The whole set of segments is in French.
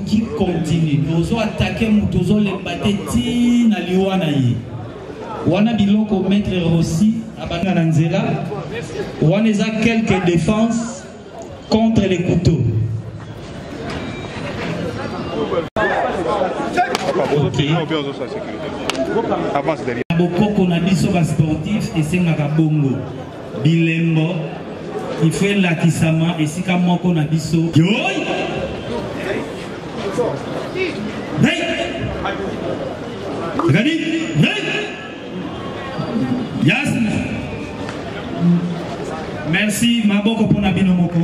qui continue. Nous attaqué Moutozo les bateti na liwana yi. Wana biloko maître Rossi abanga nanzela. Wana eza quelques défenses contre les couteaux. Ok. Bokoko na biso ba sportif esengaka bongo. Bilembo. Il fait lakisama esika moko na biso. Yoy! Ready? Yes. Merci, Maboko pour Nabino Moko.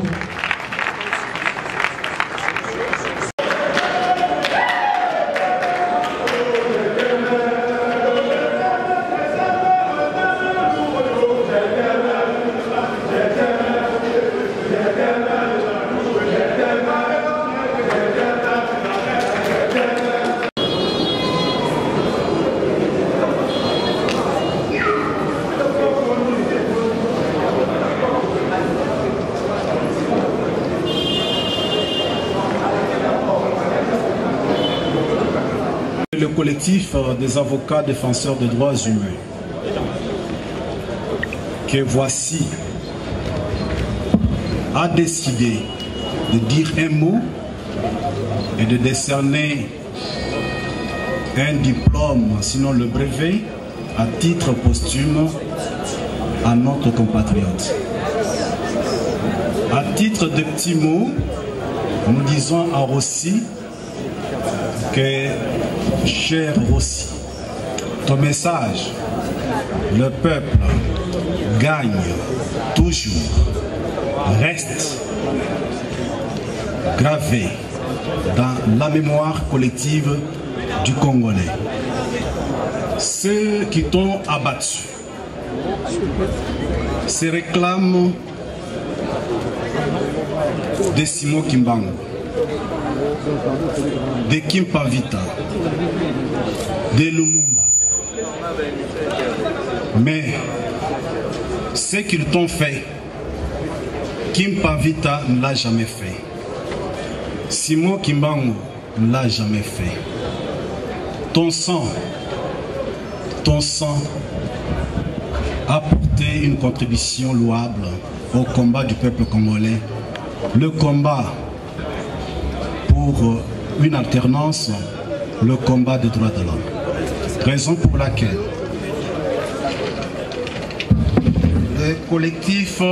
Le collectif des avocats défenseurs des droits humains, que voici, a décidé de dire un mot et de décerner un diplôme, sinon le brevet, à titre posthume à notre compatriote. À titre de petits mots, nous disons à Rossi que, cher Rossi, ton message, le peuple gagne toujours, reste gravé dans la mémoire collective du Congolais. Ceux qui t'ont abattu se réclament de Simon Kimbangu, de Kimpavita, de Lumumba. Mais ce qu'ils t'ont fait, Kimpavita ne l'a jamais fait. Simon Kimbangu ne l'a jamais fait. Ton sang a apporté une contribution louable au combat du peuple congolais. Le combat pour une alternance, le combat des droits de l'homme. Raison pour laquelle le collectif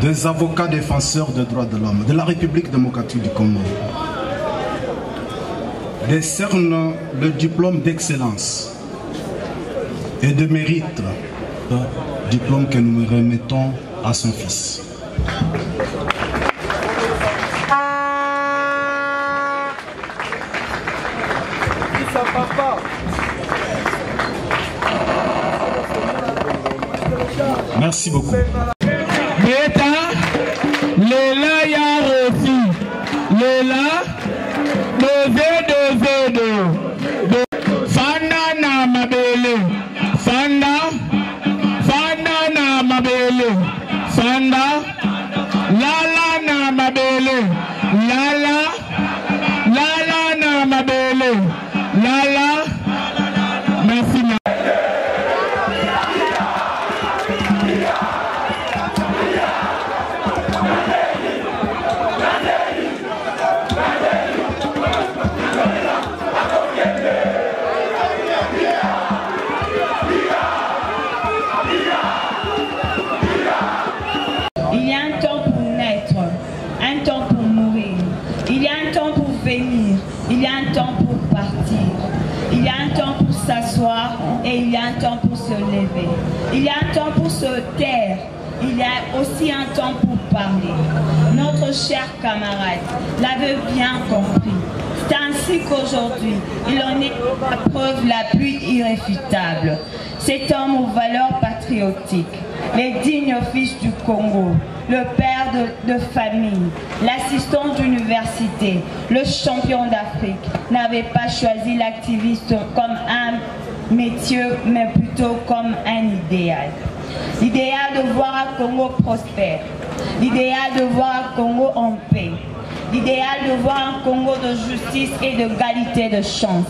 des avocats défenseurs des droits de l'homme de la République démocratique du Congo décerne le diplôme d'excellence et de mérite, diplôme que nous remettons à son fils. Merci beaucoup. Lela ya refi, Lela de Fanda na mabele, Fanda na mabele, Fanda, Lala na mabele, Lala na mabele, Lala, merci. Il y a un temps pour naître, un temps pour mourir. Il y a un temps pour venir, il y a un temps pour partir. Il y a un temps pour s'asseoir et il y a un temps pour se lever. Il y a un temps pour se taire. Il y a aussi un temps pour parler. Notre cher camarade l'avait bien compris. C'est ainsi qu'aujourd'hui, il en est la preuve la plus irréfutable. Cet homme aux valeurs patriotiques, les dignes fils du Congo, le père de famille, l'assistant d'université, le champion d'Afrique, n'avait pas choisi l'activiste comme un métier, mais plutôt comme un idéal. l'idéal de voir un Congo prospère, l'idéal de voir un Congo en paix, l'idéal de voir un Congo de justice et d'égalité de chance,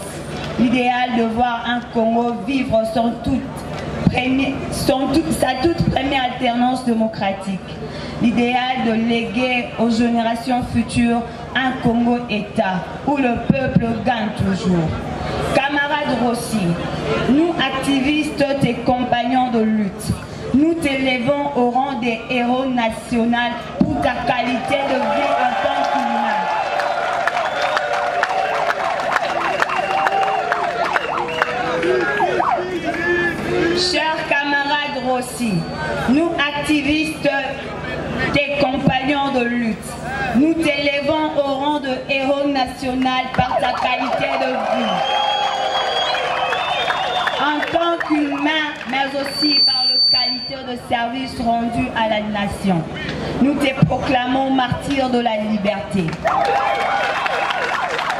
l'idéal de voir un Congo vivre sa toute première alternance démocratique, l'idéal de léguer aux générations futures un Congo-État où le peuple gagne toujours. Camarade Rossi, nous activistes, tes compagnons de lutte, nous t'élevons au rang des héros nationaux pour ta qualité de vie en tant qu'humain. Chers camarades Rossi, nous activistes, tes compagnons de lutte, nous t'élevons au rang de héros national par ta qualité de vie. En tant qu'humain, mais aussi par la qualité de service rendu à la nation, nous te proclamons martyr de la liberté.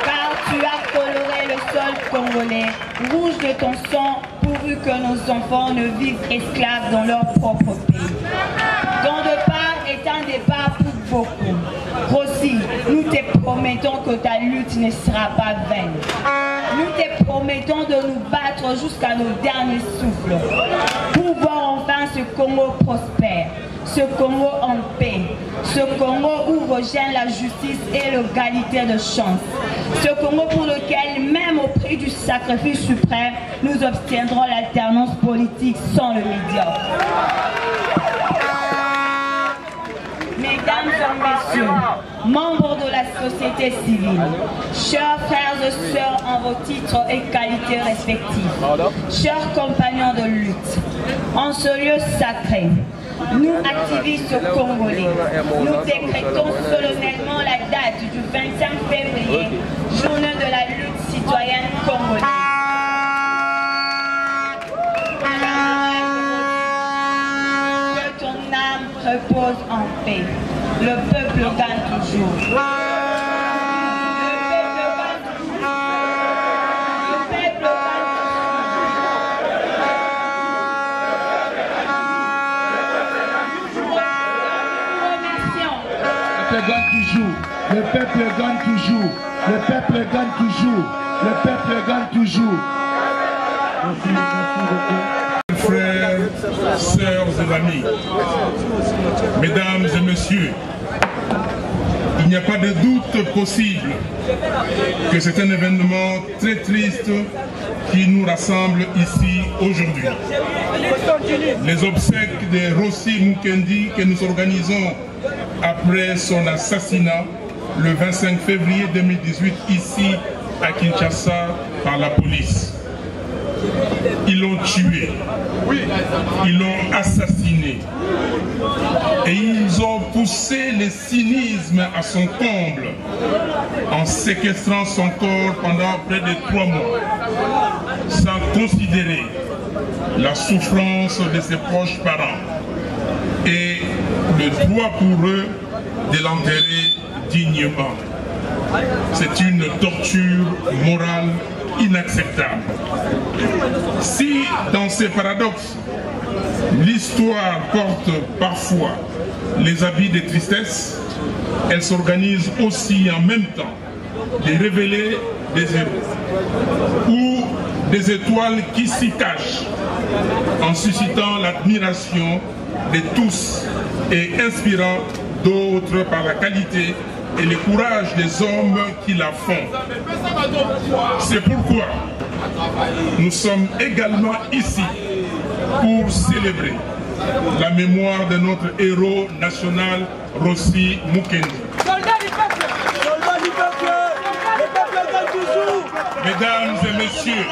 Car tu as coloré le sol congolais, rouge de ton sang, pourvu que nos enfants ne vivent esclaves dans leur propre pays. Ton départ est un départ pour beaucoup. Rossi, nous te promettons que ta lutte ne sera pas vaine. Nous te promettons de nous battre jusqu'à nos derniers souffles pour voir enfin ce Congo prospère, ce Congo en paix, ce Congo où revient la justice et l'égalité de chance, ce Congo pour lequel, même au prix du sacrifice suprême, nous obtiendrons l'alternance politique sans le médiocre. Mesdames et messieurs, membres de la société civile, chers frères et sœurs en vos titres et qualités respectifs, chers compagnons de lutte, en ce lieu sacré, nous activistes congolais, nous décrétons solennellement la date du 25 février, journée de la lutte citoyenne congolaise. Que ton âme repose en paix. Le peuple gagne toujours. Le peuple gagne toujours. Le peuple gagne toujours. Le peuple gagne toujours. Le peuple gagne toujours. Le peuple gagne toujours. Frères, sœurs et amis, mesdames et messieurs, il n'y a pas de doute possible que c'est un événement très triste qui nous rassemble ici aujourd'hui. Les obsèques de Rossi Mukendi que nous organisons après son assassinat le 25 février 2018 ici à Kinshasa par la police. Ils l'ont tué, ils l'ont assassiné et ils ont poussé le cynisme à son comble en séquestrant son corps pendant près de 3 mois sans considérer la souffrance de ses proches parents et le droit pour eux de l'enterrer dignement. C'est une torture morale inacceptable. Si dans ces paradoxes, l'histoire porte parfois les habits de tristesse, elle s'organise aussi en même temps de révéler des héros ou des étoiles qui s'y cachent en suscitant l'admiration de tous et inspirant d'autres par la qualité et le courage des hommes qui la font. C'est pourquoi nous sommes également ici pour célébrer la mémoire de notre héros national Rossi Mukendi. Mesdames et messieurs,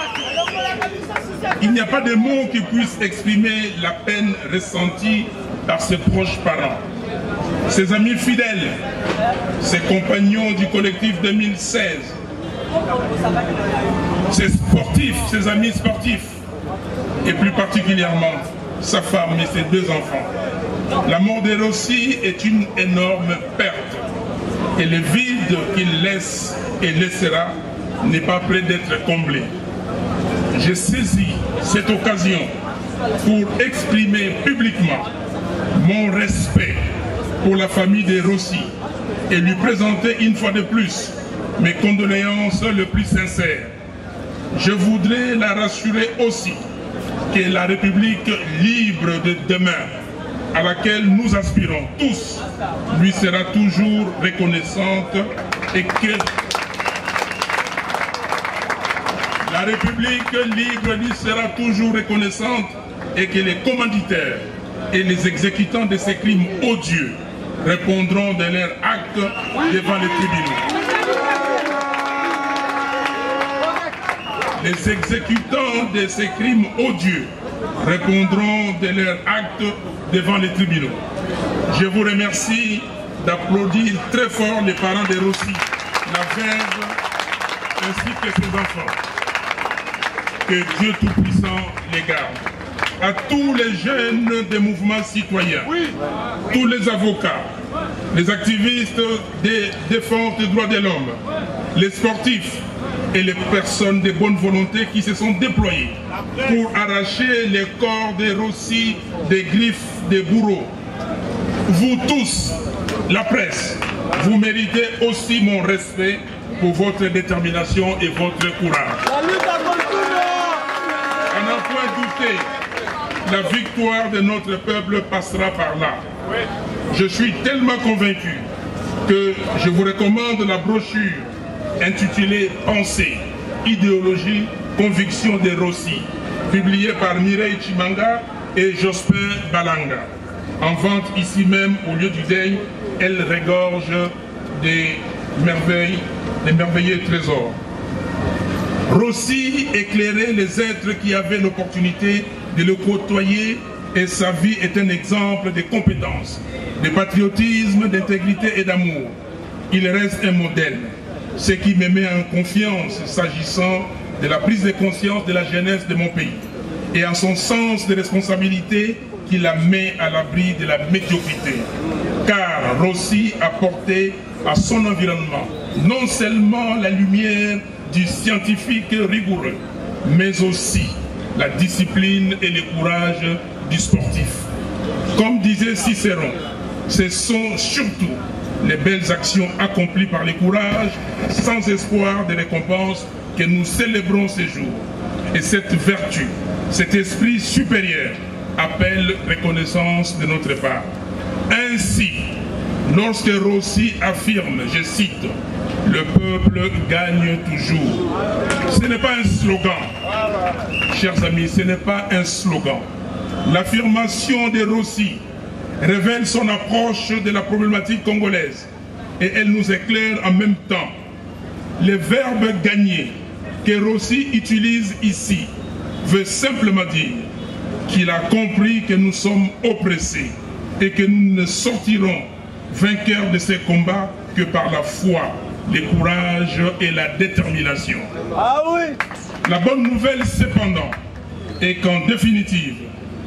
il n'y a pas de mots qui puissent exprimer la peine ressentie par ses proches parents, ses amis fidèles, ses compagnons du collectif 2016, ses sportifs, ses amis sportifs, et plus particulièrement sa femme et ses 2 enfants. La mort de Rossi est une énorme perte et le vide qu'il laisse et laissera n'est pas près d'être comblé. J'ai saisi cette occasion pour exprimer publiquement mon respect pour la famille des Rossi et lui présenter une fois de plus mes condoléances les plus sincères. Je voudrais la rassurer aussi que la République libre de demain, à laquelle nous aspirons tous, lui sera toujours reconnaissante et que la République libre lui sera toujours reconnaissante et que les commanditaires et les exécutants de ces crimes odieux répondront de leurs actes devant les tribunaux. Les exécutants de ces crimes odieux répondront de leurs actes devant les tribunaux. Je vous remercie d'applaudir très fort les parents de Rossi, la veuve, ainsi que ses enfants. Que Dieu Tout-Puissant les garde. À tous les jeunes des mouvements citoyens, tous les avocats, les activistes de défense des droits de l'homme, les sportifs et les personnes de bonne volonté qui se sont déployés pour arracher les corps des Rossi, des griffes, des bourreaux. Vous tous, la presse, vous méritez aussi mon respect pour votre détermination et votre courage. À n'en point douter, la victoire de notre peuple passera par là. Je suis tellement convaincu que je vous recommande la brochure intitulée « Pensée, idéologie, conviction des Rossi » publiée par Mireille Chimanga et Jospin Balanga. En vente ici même au lieu du deuil, elle regorge des merveilles, des merveilleux trésors. Rossi éclairait les êtres qui avaient l'opportunité de le côtoyer et sa vie est un exemple de compétence, de patriotisme, d'intégrité et d'amour. Il reste un modèle, ce qui me met en confiance s'agissant de la prise de conscience de la jeunesse de mon pays et en son sens de responsabilité qui la met à l'abri de la médiocrité. Car Rossi a porté à son environnement non seulement la lumière du scientifique rigoureux, mais aussi la discipline et le courage du sportif. Comme disait Cicéron, ce sont surtout les belles actions accomplies par le courage, sans espoir de récompense, que nous célébrons ces jours. Et cette vertu, cet esprit supérieur, appelle reconnaissance de notre part. Ainsi, lorsque Rossi affirme, je cite, « Le peuple gagne toujours », ce n'est pas un slogan, chers amis, ce n'est pas un slogan. L'affirmation de Rossi révèle son approche de la problématique congolaise et elle nous éclaire en même temps. Le verbe « gagner » que Rossi utilise ici veut simplement dire qu'il a compris que nous sommes oppressés et que nous ne sortirons vainqueurs de ces combats que par la foi, le courage et la détermination. Ah oui. La bonne nouvelle cependant est qu'en définitive,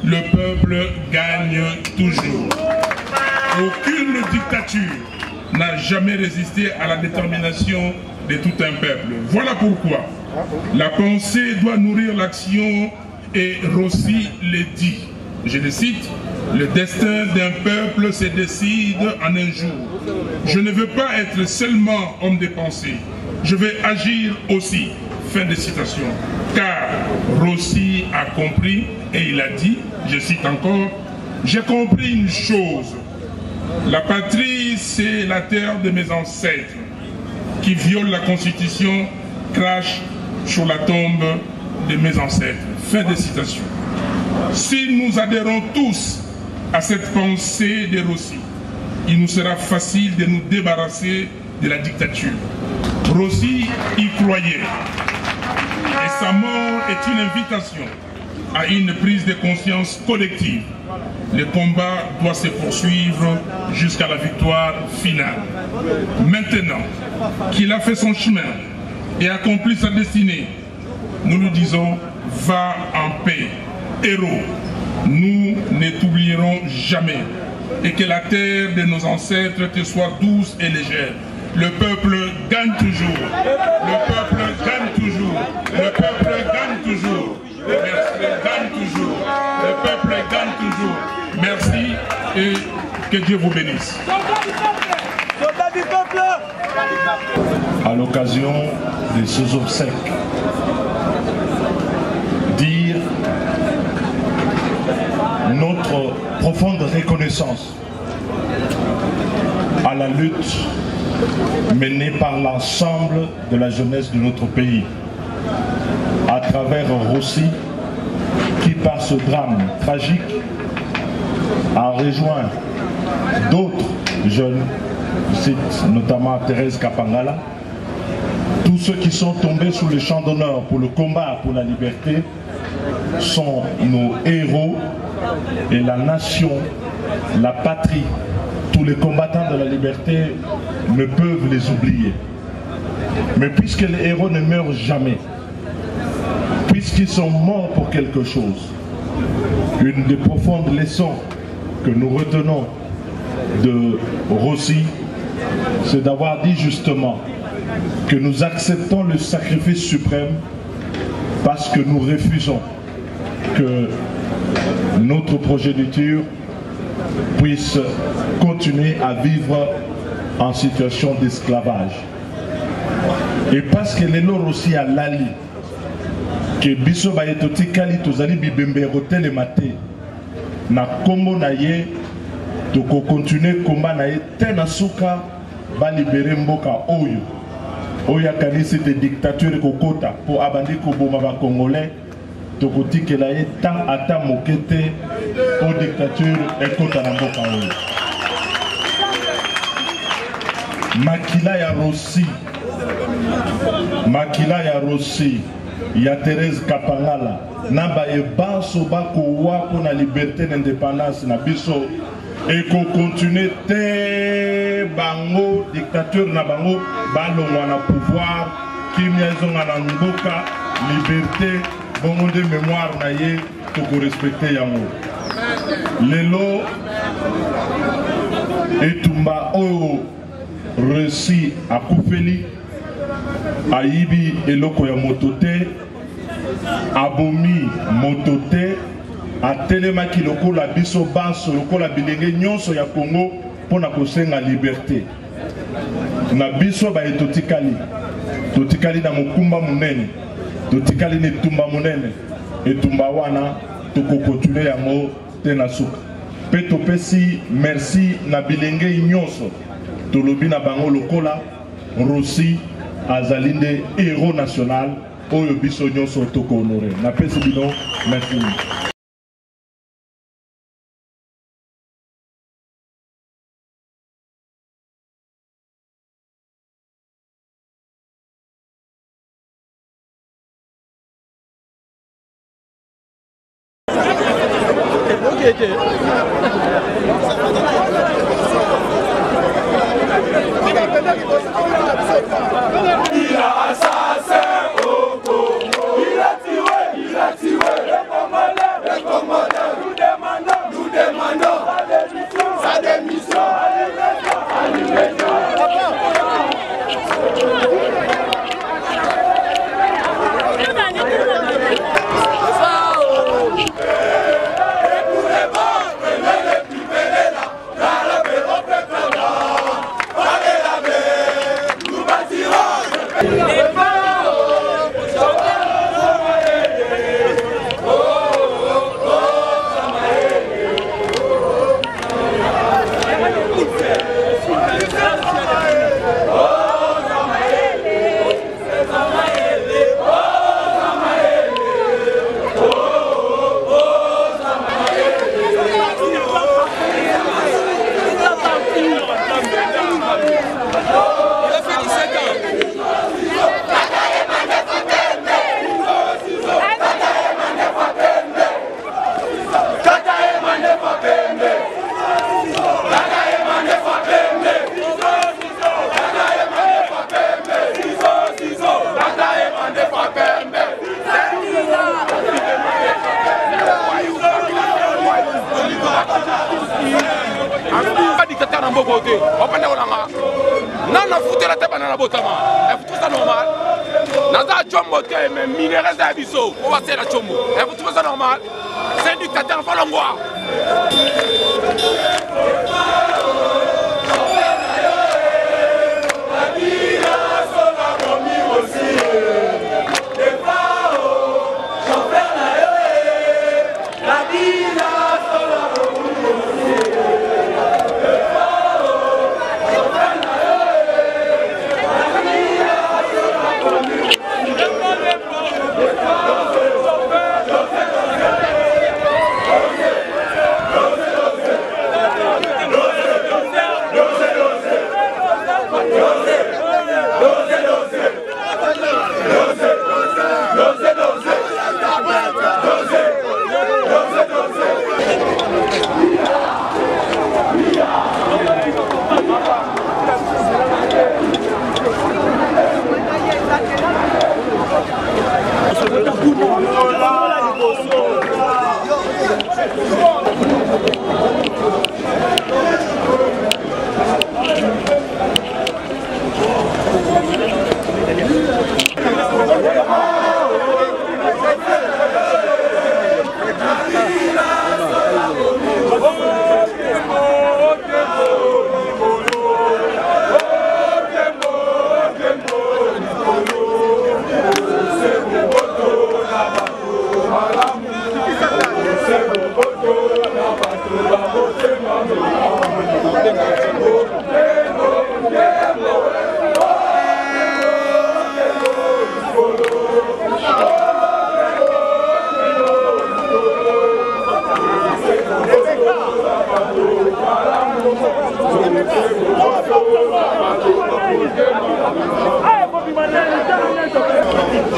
le peuple gagne toujours. Aucune dictature n'a jamais résisté à la détermination de tout un peuple. Voilà pourquoi la pensée doit nourrir l'action et Rossi le dit. Je le cite, « Le destin d'un peuple se décide en un jour. Je ne veux pas être seulement homme de pensée, je vais agir aussi. » Fin de citation. Car Rossi a compris et il a dit, je cite encore, « J'ai compris une chose, la patrie c'est la terre de mes ancêtres qui viole la constitution, crache sur la tombe de mes ancêtres. » Fin de citation. Si nous adhérons tous à cette pensée de Rossi, il nous sera facile de nous débarrasser de la dictature. Rossi y croyait. Et sa mort est une invitation à une prise de conscience collective. Le combat doit se poursuivre jusqu'à la victoire finale. Maintenant qu'il a fait son chemin et accompli sa destinée, nous lui disons, va en paix, héros. Nous ne t'oublierons jamais. Et que la terre de nos ancêtres te soit douce et légère. Le peuple gagne toujours. Le peuple gagne toujours. Le peuple gagne toujours. Le peuple gagne toujours. Que Dieu vous bénisse. À l'occasion de ces obsèques, dire notre profonde reconnaissance à la lutte menée par l'ensemble de la jeunesse de notre pays, à travers Rossi, qui par ce drame tragique a rejoint d'autres jeunes, je cite notamment Thérèse Kapangala, tous ceux qui sont tombés sous le champ d'honneur pour le combat pour la liberté sont nos héros et la nation, la patrie, tous les combattants de la liberté ne peuvent les oublier. Mais puisque les héros ne meurent jamais, puisqu'ils sont morts pour quelque chose, une des profondes leçons que nous retenons de Rossi, c'est d'avoir dit justement que nous acceptons le sacrifice suprême parce que nous refusons que notre progéniture puisse continuer à vivre en situation d'esclavage. Et parce que les lots aussi à Lali, que biso ba etoti kali tozali bibembero telemate na kombo na ye to ko continuer combat na ye tena suka ba libérer mboka oyo oya kanisi te dictature kokota po abandi ko boma ba congolais to kotikela ye tant ata mokete po dictature ekota na mboka oyo. Makila ya Rossi, makila ya Rossi, ya Thérèse Kapangala, na ba e banso ba ko wa pour la liberté d'indépendance na biso et qu'on continue te bango dictature na bango balongwa na pouvoir kimia zonga na mboka liberté bongo de mémoire na ye to ko respecter yango lelo etumba o Rossi akufeli aibi eloko ya motote abomi motote atelemaki lokola biso banso lokola bilenge nyonso ya Congo pona kosenga liberté na biso ba totikali na mokumba munene totikali ne tumba munene etumba wana tokokotule yango tena suka pe topesi merci na bilenge nyonso tolobi na bango lokola Rossi azalinde héros national oyo biso nyonso toko honoré na pesi bino merci. Nana foutu la tête à botama. Est-ce que ça normal? Nada chombo te mais minéraux d'abisso. On va faire la chombo. Est-ce que ça normal? C'est un dictateur falangwa.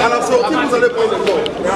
À la sortie, vous allez prendre le corps.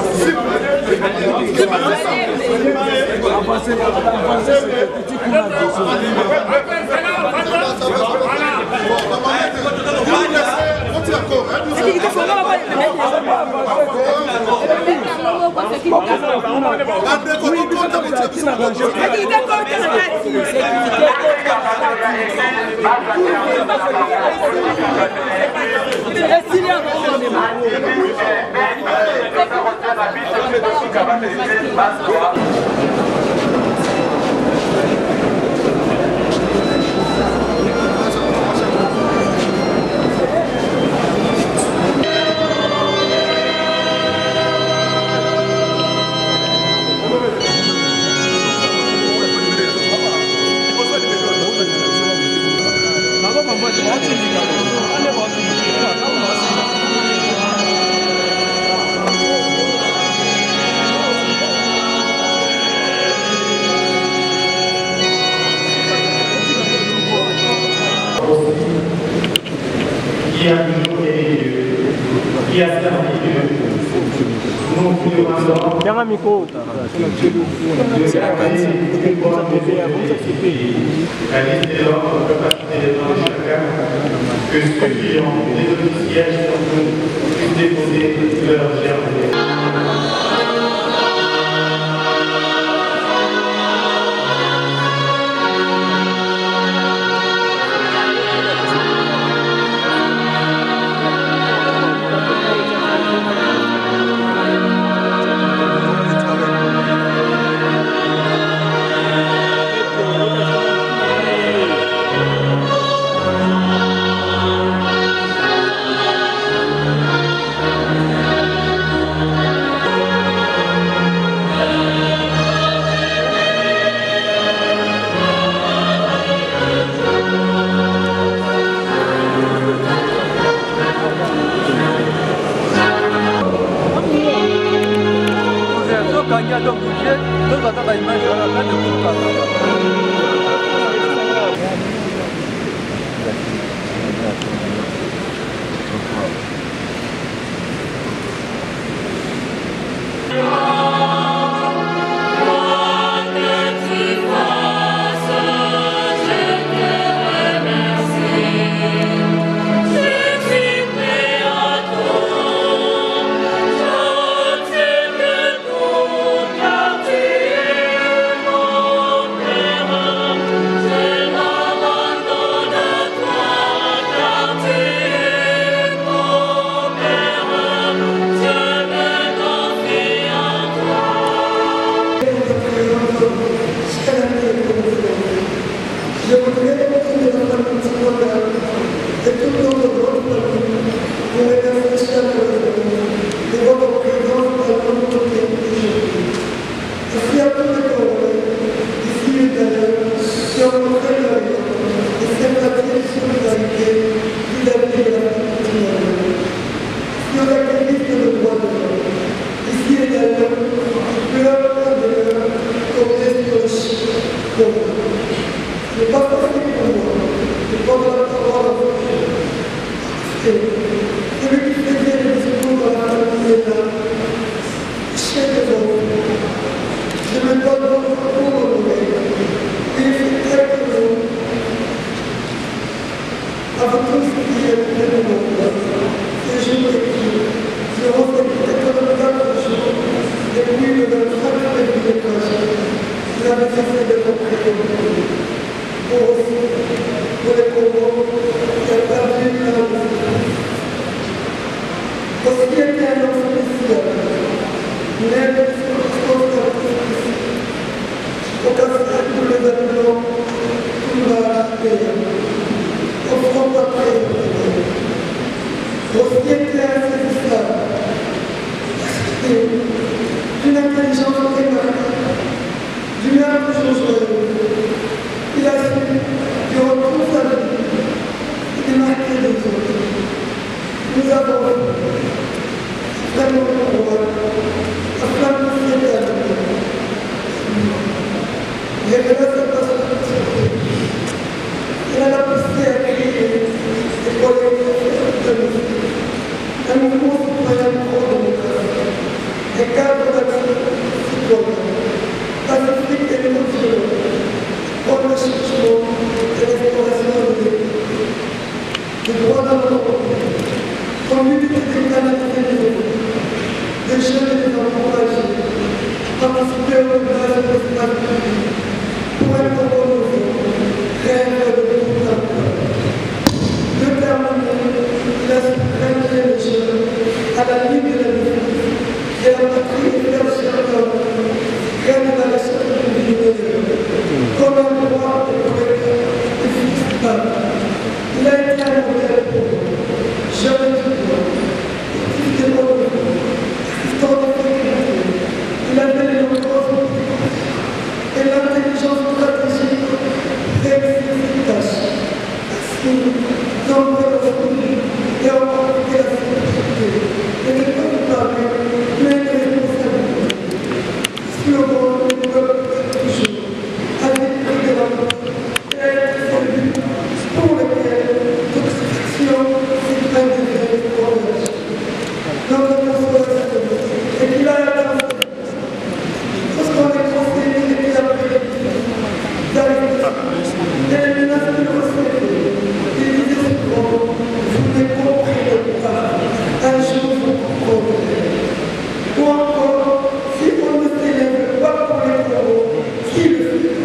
Qui a toujours aimé Dieu, qui a servi Dieu, nous prions alors de garder une bonne réaliser leur capacité de chacun, que ceux qui ont des autres sièges sur nous puissent déposer leur germe. Un mouvement citoyen à la nuit de la vie, et la patrie est faire chacun, rien ne va laisser comme un roi et poète et fils peuple. Il a été un modèle pour nous, jeune étudiant, actif développement, assistant de sécurité. Il avait l'éloquence et l'intelligence stratégique réussir ses tâches. Ainsi, nombreux d'aujourd'hui et en quantité la sécurité n'était pas une parole, mais une responsabilité. Slogan du peuple toujours, avec pris de la mort et a été servi pour lequel toute fiction est un degré de progrès. Notre consolation est qu'il a atteint lorsqu'on est conseillé et qu'il a pris d'arrêter et les menaces de recéder. Il disait souvent, vous ne comprenez pas, un jour vous comprendrez. Ou encore, si on ne s'élève pas pour les coraux, qui le fait?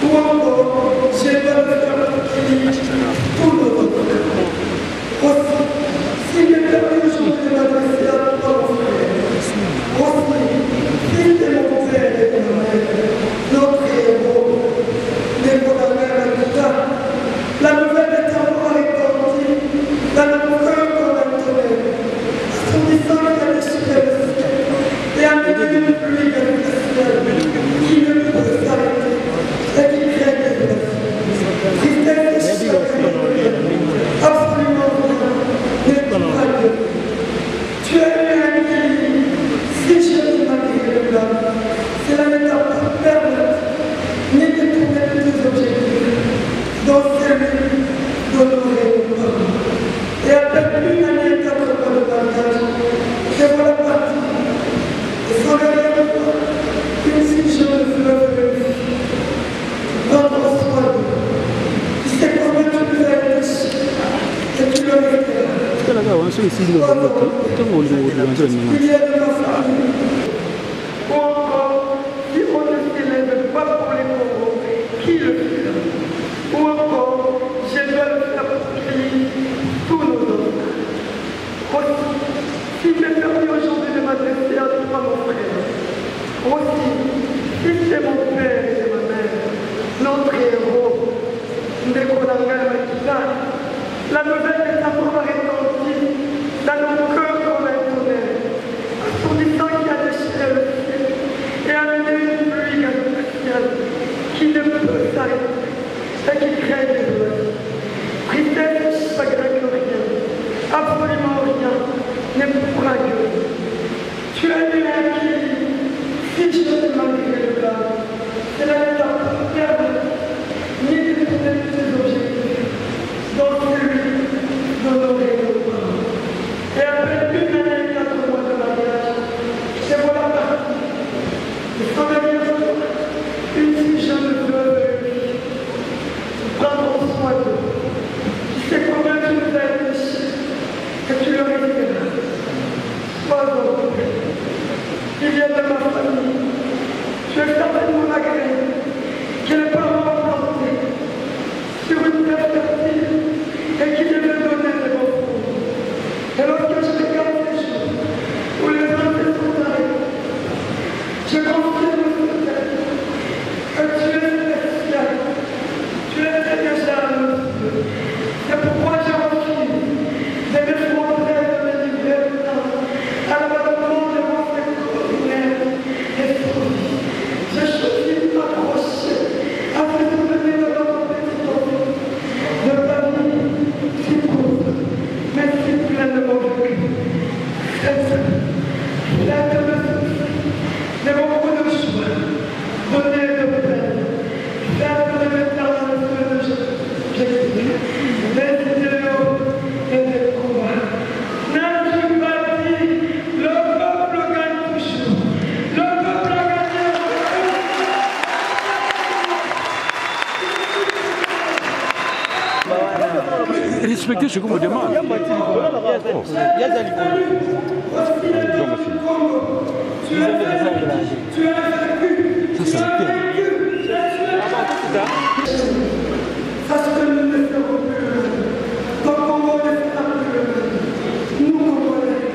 Ou encore, j'ai pas de faire qui tout le monde. Aussi, s'il m'est permis aujourd'hui de m'adresser à toi, mon frère, aussi, fils de mon père et de ma mère, notre héros, des condamnés à l'État, la nouvelle est encore rétortie dans notre cœur comme un tonnerre, assourdissant qu'il a déchiré le ciel et amené une pluie glaciale qui ne peut s'arrêter et qui crée des blessures. Tristesse et chagrin, absolument rien n'est pas Dieu. Tu es un qui, si je ne malgré le blanc, c'est la méthode pour permettre ni détourner tes objectifs, dont celui d'honorer nos parents. Et après une année et 4 mois de mariage, je vois la partie. Et sans derrière moi, une si jeune fleuve réussie. Prendre soin d'eux. Tu sais combien tu nous as réfléchi et tu le resteras. Il y a de ma famille. Ou encore, si on ne s'élève pas pour les coraux, qui le fait? Ou encore, je dois le faire pour crier tous nos hommes. Aussi, s'il m'est permis aujourd'hui de m'adresser à toi, mon frère. Aussi, si c'est mon père et ma mère, notre héros, Ndekonanga Makita, la nouvelle est encore rétortie dans nos cœurs comme un tonnerre, assourdissant qui a déchiré le ciel et amené une pluie glaciale qui ne peut s'arrêter et qui crée des douleurs. Tristesse, chagrin que rien, absolument rien ne pourra guérir. Tu es une qui, si je te malgré le bas, c'est la méthode pour perdre ni détourner tes objectifs, dont celui d'honorer nos parents. Et après une année et 4 mois de mariage, c'est voilà parti. Et sans derrière toi, une si jeune veuve réussie. Prendre soin d'eux. Tu sais combien tu nous as réfléchi et tu le resteras. Pas encore. Il y a de ma famille. Tu es certainement agréé que les parents ont planté sur une terre fertile et qui devait donner des bons fruits. Et lorsque je regarde ces jours où les insectes sont arrêtés, je confirme ce texte que tu es spécial, tu es déjà à nos yeux. C'est pourquoi je refuse de m'effondrer de mes libertés à l'abandon de votre extraordinaire esprit. Je choisis de m'approcher afin de venir de notre petit enfant, de famille si courte, mais si pleinement vécue. Pleine de soucis, de beaucoup de joie, donnée de peine, pleine de l'éternel feu de Jésus, des idéaux et des combats. N'as-tu pas dit, le peuple gagne toujours, le peuple a gagné. Respectez ce qu'on me demande. Ça, c'est Parce que nous ne ferons plus le même. Comme Congo ne fera plus le même. Nous, Congolais,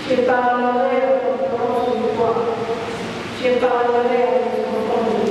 Je parlerai à ton enfant, je parlerai à ton enfant.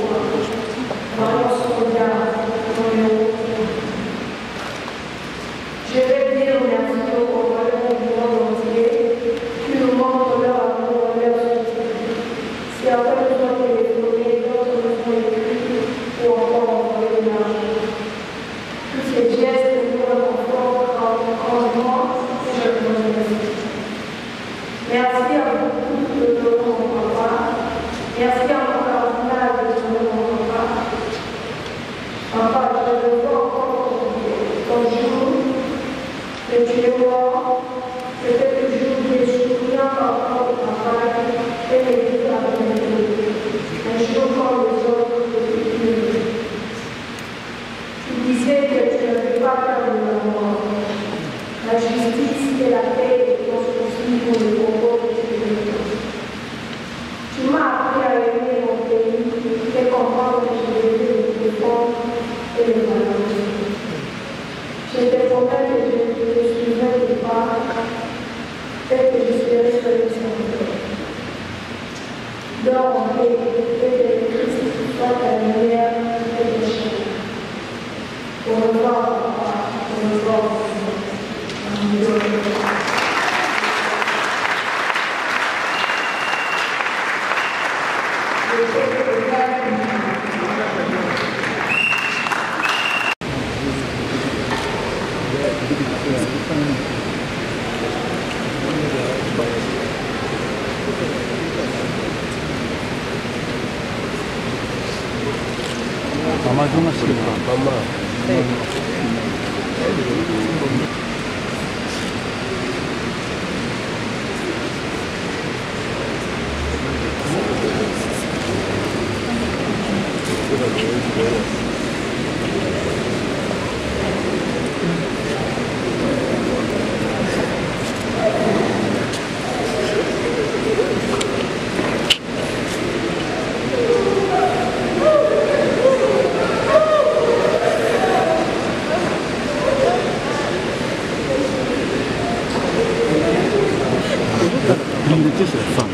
priorité, c'est la femme.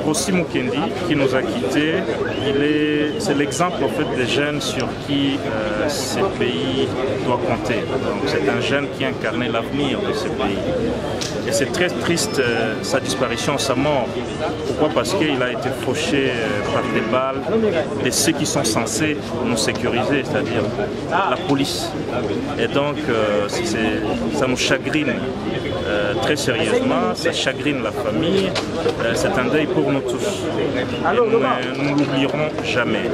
Rossi Mukendi qui nous a quittés, c'est l'exemple en fait des jeunes sur qui ce pays doit compter. Donc c'est un jeune qui incarnait l'avenir de ce pays. Et c'est très triste sa disparition, sa mort. Pourquoi? Parce qu'il a été fauché par des balles de ceux qui sont censés nous sécuriser, c'est-à-dire la police. Et donc ça nous chagrine très sérieusement, ça chagrine la famille, c'est un deuil pour nous tous. Et nous ne l'oublierons jamais.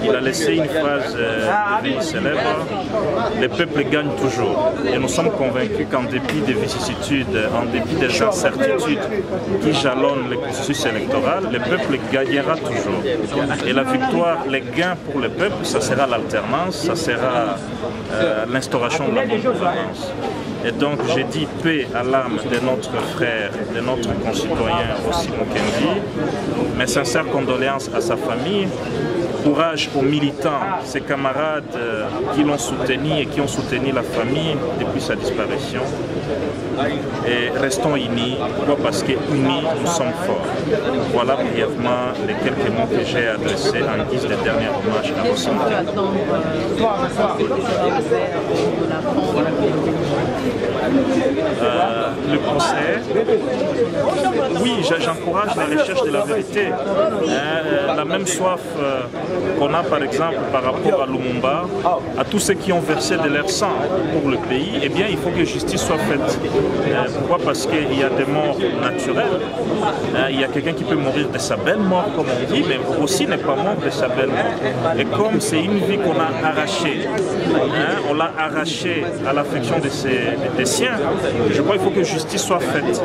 Il a laissé une phrase devenue célèbre, les peuples gagnent toujours. Et nous sommes convaincus qu'en dépit des vicissitudes, en dépit des incertitudes qui jalonnent le processus électoral, le peuple gagnera toujours. Et la victoire, les gains pour le peuple, ça sera l'alternance, ça sera l'instauration de la bonne gouvernance. Et donc j'ai dit paix à l'âme de notre frère, de notre concitoyen Rossi Mukendi, mes sincères condoléances à sa famille, courage aux militants, ses camarades qui l'ont soutenu et qui ont soutenu la famille depuis sa disparition. Et restons unis, pourquoi? Parce qu'unis nous sommes forts. Voilà brièvement les quelques mots que j'ai adressés en guise de dernier hommage à Rossi Mukendi. Le procès, oui, j'encourage la recherche de la vérité. La même soif qu'on a par exemple par rapport à Lumumba, à tous ceux qui ont versé de leur sang pour le pays, eh bien il faut que justice soit faite. Pourquoi? Parce qu'il y a des morts naturelles. Il y a quelqu'un qui peut mourir de sa belle mort, comme on dit, mais aussi n'est pas mort de sa belle mort. Et comme c'est une vie qu'on a arrachée, on l'a arrachée à l'affection des siens, je crois qu'il faut que justice soit faite.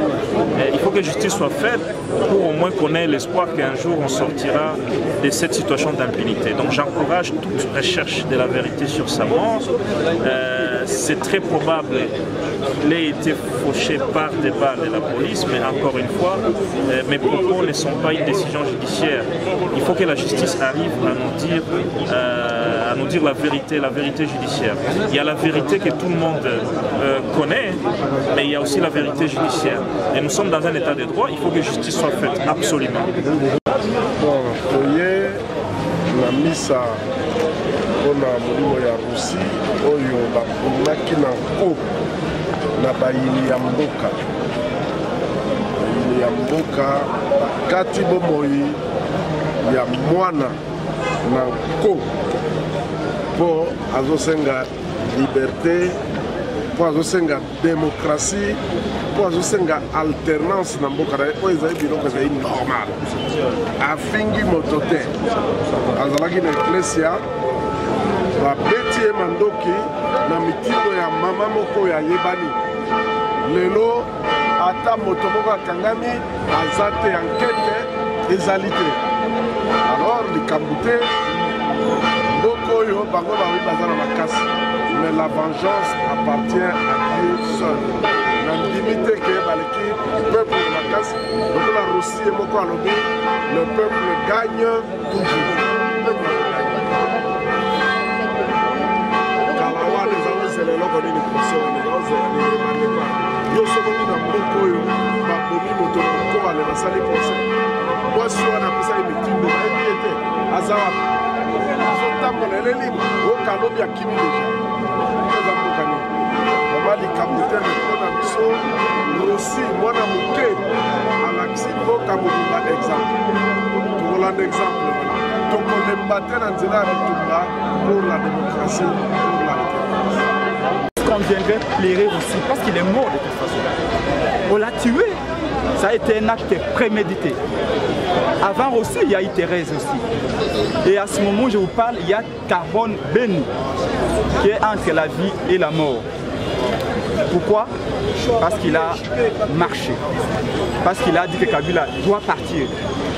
Il faut que justice soit faite pour au moins qu'on ait l'espoir qu'un jour on sortira de cette situation d'impunité. Donc j'encourage toute recherche de la vérité sur sa mort. C'est très probable qu'il ait été fauché par des balles de la police, mais encore une fois, mes propos ne sont pas une décision judiciaire. Il faut que la justice arrive à nous dire la vérité judiciaire. Il y a la vérité que tout le monde connaît, mais il y a aussi la vérité judiciaire. Et nous sommes dans un état de droit, il faut que justice soit faite, absolument. Bon, la misa mpona molimo ya Rossi oyo baponaki na nko na bayini ya mboka. Bayini ya mboka bakati bomoi ya mwana na nko mpo azosenga liberté, mpo azosenga démocratie, mpo azosenga alternance na mboka na ye oyo ezali biloko ezali normal. Afingi moto te, azalaki na eklesia babeti ye mandoki na mitindo ya mama moko ya yebani. Lelo ata moto moko akangami aza te, ankete ezali te. Alors likambo te mboka oyo bango bawi baza na makasi, mais la vengeance appartient à Dieu seul. Nandimi te ke baleki peuple makasi lokola Rossi ye moko alobi le peuple gagne toujours. Eloko nini kusone ozoni manepa yo sokoki na moko oyo babomi moto moko ale basali procès mwasi wana apesaki mitindo bayebi ye te aza wapi azotambola ele libre okalobi akimi deja eza mboka nini mama likambo te mpona biso Rossi mwana moke alakisi mboka mobimba exemple tokolanda exemple wana tokolemba te na nzela ya bitumba pour la démocratie, pour la alternance. Qu'on viendrait plairer aussi parce qu'il est mort de toute façon. On l'a tué. Ça a été un acte prémédité. Avant Rossi, il y a eu Thérèse aussi. Et à ce moment où je vous parle, il y a Carbone Beni qui est entre la vie et la mort. Pourquoi? Parce qu'il a marché. Parce qu'il a dit que Kabila doit partir.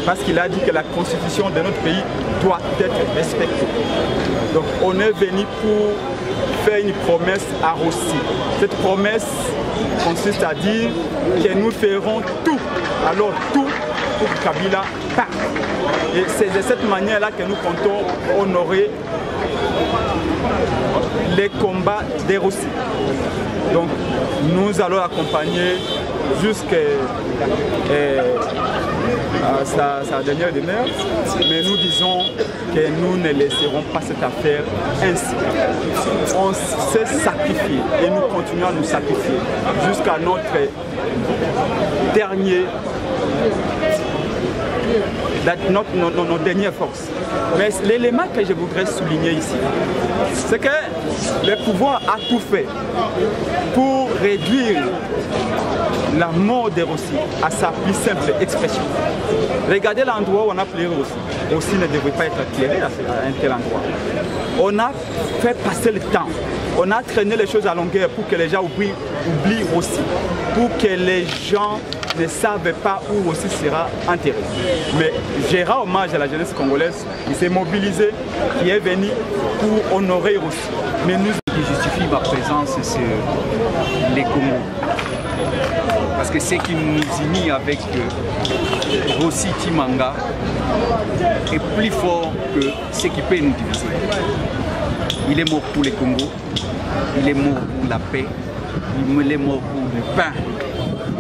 Parce qu'il a dit que la constitution de notre pays doit être respectée. Donc on est venu pour faire une promesse à Rossi. Cette promesse consiste à dire que nous ferons tout, alors tout, pour que Kabila parte. Et c'est de cette manière-là que nous comptons honorer les combats des Rossi. Donc nous allons accompagner jusqu'à sa dernière demeure, mais nous disons que nous ne laisserons pas cette affaire ainsi. On s'est sacrifié et nous continuons à nous sacrifier jusqu'à notre dernier nos dernières forces. Mais l'élément que je voudrais souligner ici, c'est que le pouvoir a tout fait pour réduire la mort de Rossi à sa plus simple expression. Regardez l'endroit où on a pleuré Rossi. Rossi ne devrait pas être attiré à un tel endroit. On a fait passer le temps. On a traîné les choses à longueur pour que les gens oublient Rossi. Pour que les gens ne savent pas où Rossi sera enterré. Mais j'ai rendu hommage à la jeunesse congolaise qui s'est mobilisée, qui est venue pour honorer Rossi. Mais nous, ce qui justifie ma présence, c'est les Congos. Parce que ce qui nous unit avec Rossi Tshimanga est plus fort que ce qui peut nous diviser. Il est mort pour les Congos, il est mort pour la paix, il est mort pour le pain.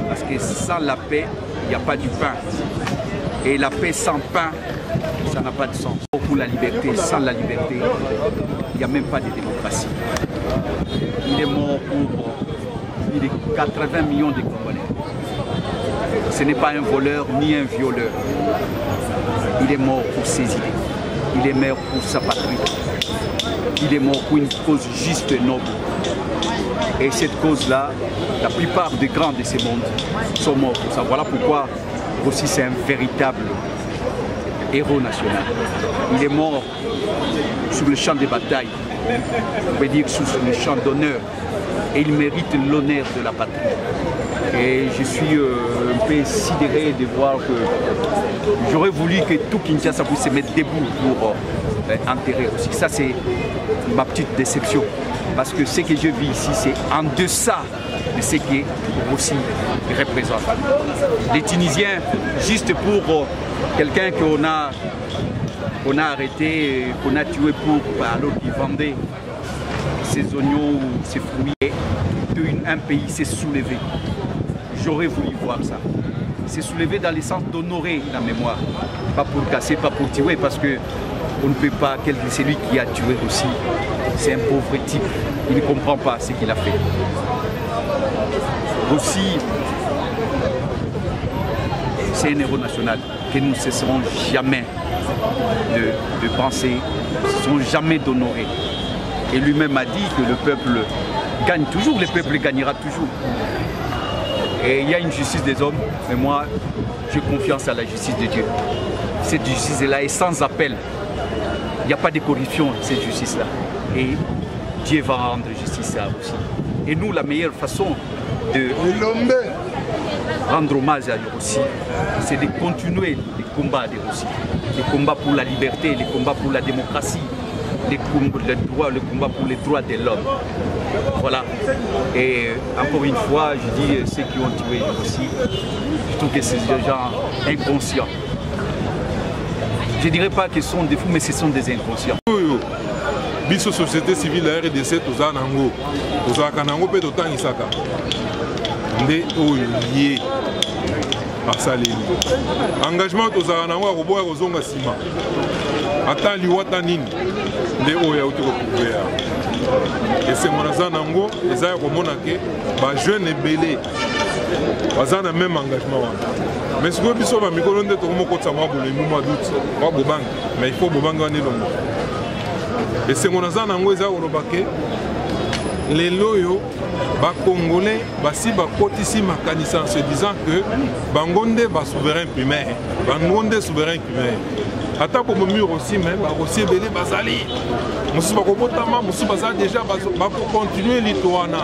Parce que sans la paix, il n'y a pas du pain. Et la paix sans pain, ça n'a pas de sens. Pour la liberté, sans la liberté, il n'y a même pas de démocratie. Il est mort pour plus de 80 millions de Congolais. Ce n'est pas un voleur ni un violeur. Il est mort pour ses idées. Il est mort pour sa patrie. Il est mort pour une cause juste et noble. Et cette cause-là, la plupart des grands de ce monde sont morts pour ça. Voilà pourquoi Rossi c'est un véritable héros national. Il est mort sur le champ de bataille, on peut dire sur le champ d'honneur. Et il mérite l'honneur de la patrie. Et je suis un peu sidéré de voir que j'aurais voulu que tout Kinshasa puisse se mettre debout pour enterrer Rossi. Ça c'est ma petite déception. Parce que ce que je vis ici, c'est en deçà de ce que Rossi représente. Les Tunisiens, juste pour quelqu'un qu'on a arrêté, qu'on a tué alors qu'il vendait ses oignons ou ses fruits, un pays s'est soulevé. J'aurais voulu voir ça. C'est soulevé dans le sens d'honorer la mémoire. Pas pour casser, pas pour tuer, parce que on ne peut pas, c'est lui qui a tué Rossi. C'est un pauvre type. Il ne comprend pas ce qu'il a fait. Rossi, c'est un héros national que nous ne cesserons jamais de penser, nous ne cesserons jamais d'honorer. Et lui-même a dit que le peuple gagne toujours, le peuple gagnera toujours. Et il y a une justice des hommes, mais moi, j'ai confiance à la justice de Dieu. Cette justice-là est sans appel. Il n'y a pas de corruption, cette justice-là. Et Dieu va rendre justice à Rossi. Et nous, la meilleure façon de rendre hommage à Rossi, c'est de continuer les combats de Rossi. Les combats pour la liberté, les combats pour la démocratie, les combats pour les droits de l'homme. Voilà. Et encore une fois, je dis ceux qui ont tué Rossi, je trouve que c'est des gens inconscients. Je ne dirais pas qu'ils sont des fous, mais ce sont des inconscients. Biso société civile la RDC toza nango tozalaka nango mpe totangisaka nde oyo ye asaleli engagement tozalaka nango ya koboya kozonga nsima ata liwata nini nde oyo yauti koprouveya esengo naza nango eza ya komona ke bajeune ebele baza na même engagement wana mais sikoyo biso bamikolo nde tokomokotisa mwa bolemi mwa duti mwa bobange mais il faut bobange wana elongo esengo naza nango eza koloba ke lelo oyo bacongolais basi bakotisi makanisa en se disant que bango nde basouverain primaire bango nde souverain primaire ata bomomi Rossi me barossi ebele bazali mosusu bakobotama mosusu bazali deja bakocontinue lito wana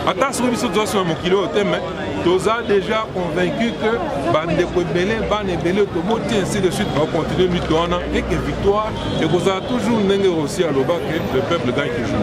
ata soki biso toza sima mokili oyo te me toza déjà convaincu que bandeko ebele bana ebele toboti ainsi de suite bakocontinue lito wana et que victoire ekozala toujours ndenge Rossi aloba que le peuple gagne toujours.